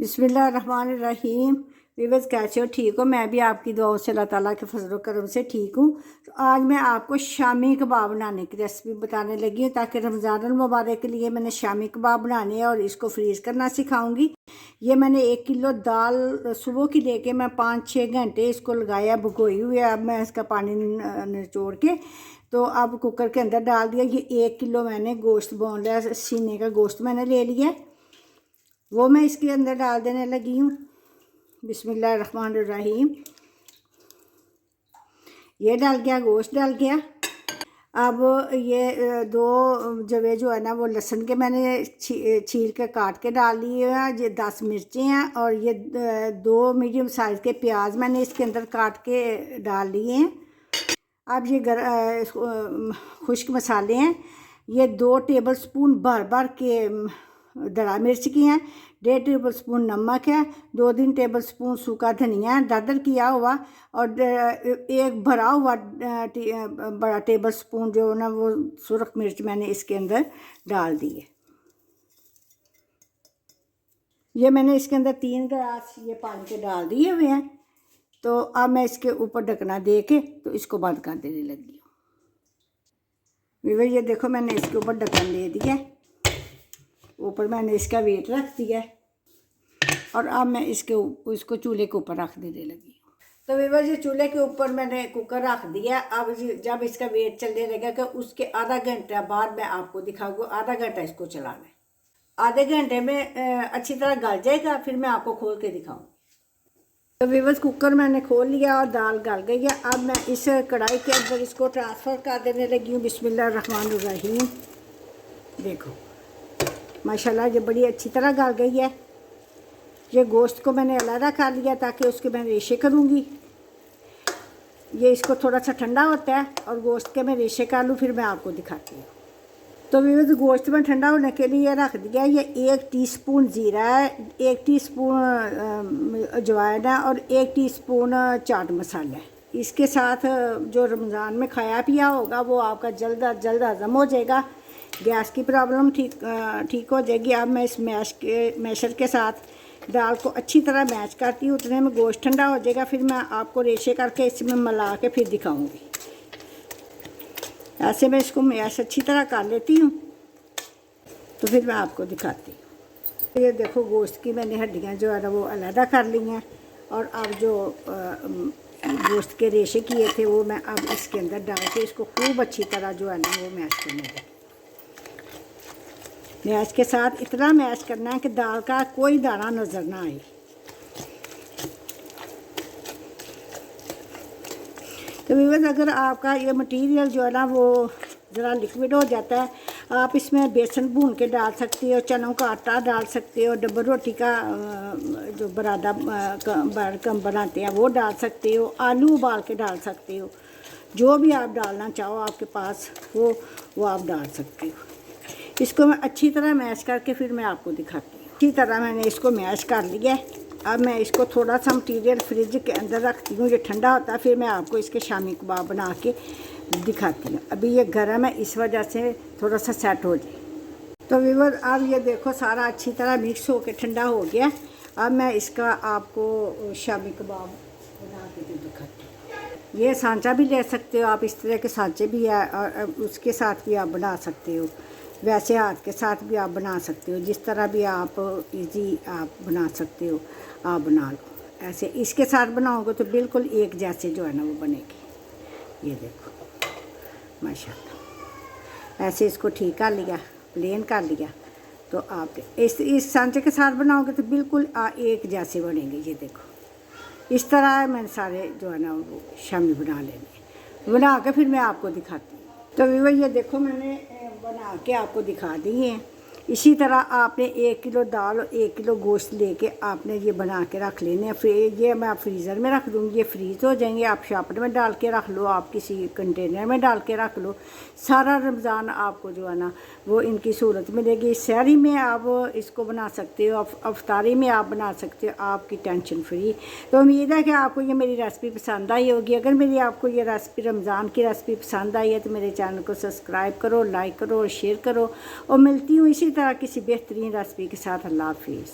बिस्मिल्लाहिर्रहमानिर्रहीम। विवज़ कैसे हो? ठीक हो? मैं भी आपकी दुआओं से अल्लाह ताला के फजल करम से ठीक हूँ। तो आज मैं आपको शामी कबाब बनाने की रेसिपी बताने लगी हूँ ताकि रमज़ान मुबारक के लिए मैंने शामी कबाब बनाने हैं और इसको फ्रीज़ करना सिखाऊंगी। ये मैंने 1 किलो दाल सुबह की लेके मैं 5-6 घंटे इसको लगाया, भिगोई हुई है। अब मैं इसका पानी निचोड़ के तो अब कुकर के अंदर डाल दिया। ये 1 किलो मैंने गोश्त बोनलेस सीने का गोश्त मैंने ले लिया, वो मैं इसके अंदर डाल देने लगी हूँ। बिस्मिल्लाहिर्रहमानिर्रहीम। ये डाल गया, गोश्त डाल गया। अब ये दो जवे जो है ना वो लहसुन के मैंने छील के काट के डाल लिए हैं। ये 10 मिर्चें हैं और ये 2 मीडियम साइज़ के प्याज मैंने इसके अंदर काट के डाल लिए हैं। अब ये खुश्क मसाले हैं। ये 2 टेबल स्पून भर भर के दरा मिर्च की हैं, 1.5 टेबल स्पून नमक है, 2-3 टेबल स्पून सूखा धनिया है दरदर किया हुआ, और एक भरा हुआ बड़ा टेबल स्पून जो ना वो सुरख मिर्च मैंने इसके अंदर डाल दी है। ये मैंने इसके अंदर 3 गिलास ये पानी के डाल दिए हुए हैं। तो अब मैं इसके ऊपर ढकना दे के तो इसको बंद कर देने लगी हूँ। ये देखो मैंने इसके ऊपर ढक्कन दे दिया, ऊपर मैंने इसका वेट रख दिया और अब मैं इसको चूल्हे के ऊपर रख देने लगी। तो वीवर ये चूल्हे के ऊपर मैंने कुकर रख दिया। अब जब इसका वेट चलने लगेगा कि उसके आधा घंटा बाद मैं आपको दिखाऊंगा। आधा घंटा इसको चलाना है, आधे घंटे में अच्छी तरह गल जाएगा, फिर मैं आपको खोल के दिखाऊंगी। तो वीवर कुकर मैंने खोल लिया और दाल गल गई है। अब मैं इस कढ़ाई के अंदर इसको ट्रांसफ़र कर देने लगी हूँ। बिस्मिल्लाहिर्रहमानिर्रहीम। देखो माशाल्लाह ये बड़ी अच्छी तरह गल गई है। ये गोश्त को मैंने अलग कर लिया ताकि उसके मैं रेशे करूँगी। ये इसको थोड़ा सा ठंडा होता है और गोश्त के मैं रेशे कर लूँ, फिर मैं आपको दिखाती हूँ। तो भी गोश्त में ठंडा होने के लिए रख दिया। ये 1 टीस्पून ज़ीरा है, 1 टीस्पून अजवाइन है और 1 टीस्पून चाट मसाला है। इसके साथ जो रमज़ान में खाया पिया होगा वो आपका जल्द हज़म हो जाएगा, गैस की प्रॉब्लम ठीक हो जाएगी। अब मैं इस मैशर के साथ दाल को अच्छी तरह मैश करती हूँ। उतने में गोश्त ठंडा हो जाएगा, फिर मैं आपको रेशे करके इसमें मिला के फिर दिखाऊंगी। ऐसे मैं इसको मैश अच्छी तरह कर लेती हूँ तो फिर मैं आपको दिखाती हूँ। ये देखो गोश्त की मैंने हड्डियाँ जो है ना वो अलहदा कर ली हैं, और अब जो गोश्त के रेशे किए थे वो मैं अब इसके अंदर डाल के इसको खूब अच्छी तरह जो है ना वो मैश करने लगी। मैश के साथ इतना मैश करना है कि दाल का कोई दाना नज़र ना आए। तो व्यूअर्स अगर आपका ये मटेरियल जो है ना वो ज़रा लिक्विड हो जाता है, आप इसमें बेसन भून के डाल सकते हो, चनों का आटा डाल सकते हो, डबल रोटी का जो बरादा कम बनाते हैं वो डाल सकते हो, आलू उबाल के डाल सकते हो। जो भी आप डालना चाहो आपके पास वो आप डाल सकते हो। इसको मैं अच्छी तरह मैश करके फिर मैं आपको दिखाती हूँ। अच्छी तरह मैंने इसको मैश कर लिया है। अब मैं इसको थोड़ा सा मटीरियल फ्रिज के अंदर रखती हूँ, ये ठंडा होता है, फिर मैं आपको इसके शामी कबाब बना के दिखाती हूँ। अभी ये गर्म है इस वजह से थोड़ा सा सेट हो जाए। तो व्यूअर अब ये देखो सारा अच्छी तरह मिक्स होकर ठंडा हो गया। अब मैं इसका आपको शामी कबाब बना के दिखाती हूँ। ये सांचा भी ले सकते हो आप, इस तरह के सांचे भी है और उसके साथ भी आप बना सकते हो, वैसे हाथ के साथ भी आप बना सकते हो, जिस तरह भी आप इजी आप बना सकते हो आप बना लो। ऐसे इसके साथ बनाओगे तो बिल्कुल एक जैसे जो है ना वो बनेगी। ये देखो माशाल्लाह ऐसे इसको ठीक कर लिया, प्लेन कर लिया। तो आप इस सांचे के साथ बनाओगे तो बिल्कुल एक जैसे बनेंगे। ये देखो इस तरह मैंने सारे जो है ना वो शामी बना लेंगे, बना के फिर मैं आपको दिखाती हूँ। तो व्यूअर ये देखो मैंने बना के आपको दिखा दी है। इसी तरह आपने 1 किलो दाल और 1 किलो गोश्त लेके आपने ये बना के रख लेने हैं। फिर ये मैं फ्रीज़र में रख दूँगी, ये फ्रीज़ हो जाएंगे। आप शापर में डाल के रख लो, आप किसी कंटेनर में डाल के रख लो। सारा रमज़ान आपको जो है ना वो इनकी सहूलत मिलेगी। सहरी में आप इसको बना सकते हो, अफ्तारी में आप बना सकते हो, आपकी टेंशन फ्री। तो उम्मीद है कि आपको ये मेरी रेसिपी पसंद आई होगी। अगर मेरी आपको ये रेसिपी रमज़ान की रेसिपी पसंद आई है तो मेरे चैनल को सब्सक्राइब करो, लाइक करो और शेयर करो। और मिलती हूँ इसी तरह किसी बेहतरीन रेसिपी के साथ। अल्लाह हाफिज़।